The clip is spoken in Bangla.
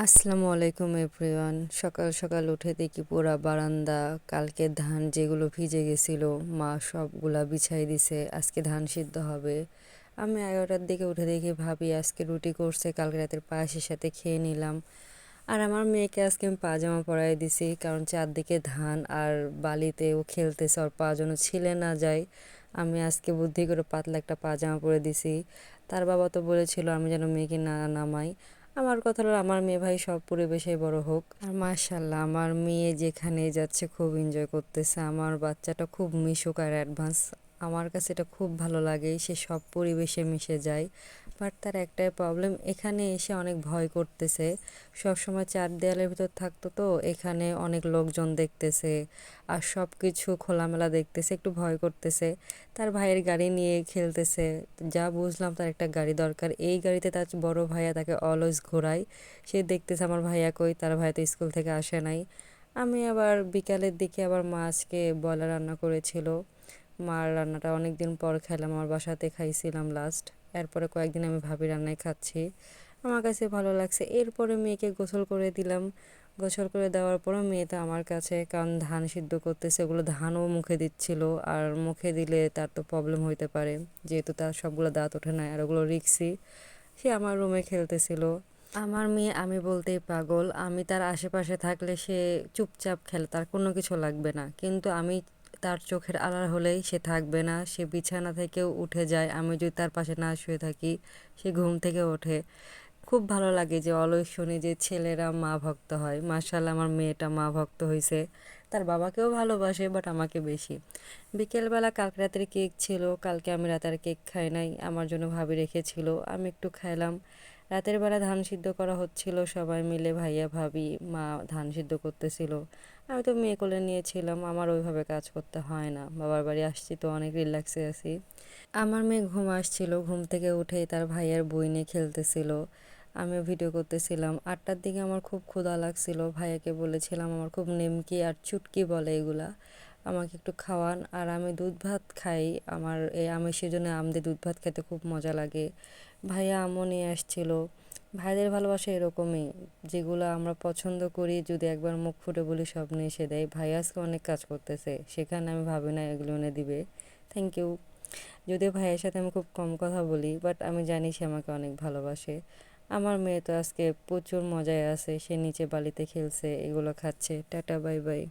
আসসালামু আলাইকুম এভরিওয়ান। সকাল সকাল উঠে দেখি পুরা বারান্দা কালকে ধান যেগুলো ভিজে গেছিল মা সবগুলা বিছাই দিছে, আজকে ধান সিদ্ধ হবে। আমি 11টার দিকে উঠে দেখি ভাবি আজকে রুটি করছে, কালকে রাতের পায়েসের সাথে খেয়ে নিলাম। আর আমার মেয়েকে আজকে আমি পাজামা পরাই দিছি, কারণ চারদিকে ধান আর বালিতে ও খেলতেছে, ওর পা যেন ছিলে না যায়। আমি আজকে বুদ্ধি করে পাতলা একটা পাজামা পরে দিছি। তার বাবা তো বলেছিল আমি যেন মেয়েকে না নামাই। আমার কথা হলো আমার মেয়ে ভাই সব পরিবেশে বড় হোক। আর মাশাল্লাহ আমার মেয়ে যেখানে যাচ্ছে খুব এনজয় করতেছে। আমার বাচ্চাটা খুব মিশুক আর অ্যাডভান্স। আমার কাছে এটা খুব ভালো লাগে, সে সব পরিবেশে মিশে যায়। বাট তার একটাই প্রবলেম, এখানে এসে অনেক ভয় করতেছে। সবসময় চার দেয়ালের ভিতর থাকতো, তো এখানে অনেক লোকজন দেখতেছে আর সব কিছু খোলামেলা দেখতেছে, একটু ভয় করতেছে। তার ভাইয়ের গাড়ি নিয়ে খেলতেছে। যা বুঝলাম তার একটা গাড়ি দরকার, এই গাড়িতে তার বড় ভাইয়া তাকে অলওয়েজ ঘোরায়। সে দেখতেছে আমার ভাইয়া কই, তার ভাইয়া তো স্কুল থেকে আসে নাই। আমি আবার বিকালের দিকে আবার মা আজকে ব্রয়লার রান্না করেছিল। মার রান্নাটা অনেক দিন পর খেলাম, আমার বাসাতে খাইছিলাম লাস্ট। এরপরে কয়েকদিন আমি ভাবি রান্নায় খাচ্ছি, আমার কাছে ভালো লাগছে। এরপরে মেয়েকে গোসল করে দিলাম। গোসল করে দেওয়ার পরও মেয়ে তো আমার কাছে, কারণ ধান সিদ্ধ করতেছে, ওগুলো ধানও মুখে দিচ্ছিল। আর মুখে দিলে তার তো প্রবলেম হইতে পারে, যেহেতু তার সবগুলো দাঁত ওঠে না আর ওগুলো রিক্সি। সে আমার রুমে খেলতেছিল। আমার মেয়ে আমি বলতেই পাগল, আমি তার আশেপাশে থাকলে সে চুপচাপ খেলে, তার কোনো কিছু লাগবে না। কিন্তু আমি তার চোখের আড়াল হলেই সে থাকবে না, সে বিছানা থেকেও উঠে যায়। আমি যদি তার পাশে না শুয়ে থাকি সে ঘুম থেকে ওঠে। খুব ভালো লাগে যে অলওয়েজ শুনি যে ছেলেরা মা ভক্ত হয়। মাশাআল্লাহ আমার মেয়েটা মা ভক্ত হয়েছে। তার বাবাকেও ভালোবাসে, বাট আমাকে বেশি। বিকেলবেলা কালকে রাতের কেক ছিল, কালকে আমি রাতের কেক খাই নাই, আমার জন্য ভাবি রেখেছিল, আমি একটু খাইলাম। রাতের বেলা ধান সিদ্ধ করা হচ্ছিল, সবাই মিলে ভাইয়া ভাবি মা ধান সিদ্ধ করতেছিল। আমি তো মেয়ে কোলে নিয়েছিলাম, আমার ওইভাবে কাজ করতে হয় না, বাবার বাড়ি আসছি তো অনেক রিল্যাক্সে আছি। আমার মেয়ে ঘুম আসছিল, ঘুম থেকে উঠেই তার ভাইয়ের বই নিয়ে খেলতেছিল। আমিও ভিডিও করতেছিলাম। 8টার দিকে আমার খুব ক্ষুধা লাগছিল, ভাইয়াকে বলেছিলাম আমার খুব নিমকি আর চুটকি বলে এগুলা, আমাকে একটু খাওয়ান। আর আমি দুধ ভাত খাই, আমার এই আমিষের জন্য আম দিয়ে দুধ ভাত খেতে খুব মজা লাগে। ভাইয়া আমও নিয়ে আসছিল। ভাইদের ভালোবাসা এরকমই, যেগুলো আমরা পছন্দ করি যদি একবার মুখ ফুটে বলি সব নিয়ে এসে দেয়। ভাইয়া আজকে অনেক কাজ করতেছে, সেখানে আমি ভাবি না এগুলো এনে দিবে। Thank you. যদিও ভাইয়ের সাথে আমি খুব কম কথা বলি, বাট আমি জানি সে আমাকে অনেক ভালোবাসে। আমার মেয়ে তো আজকে প্রচুর মজায় আছে, সে নিচে বালিতে খেলছে, এগুলো খাচ্ছে। Tata, bye bye.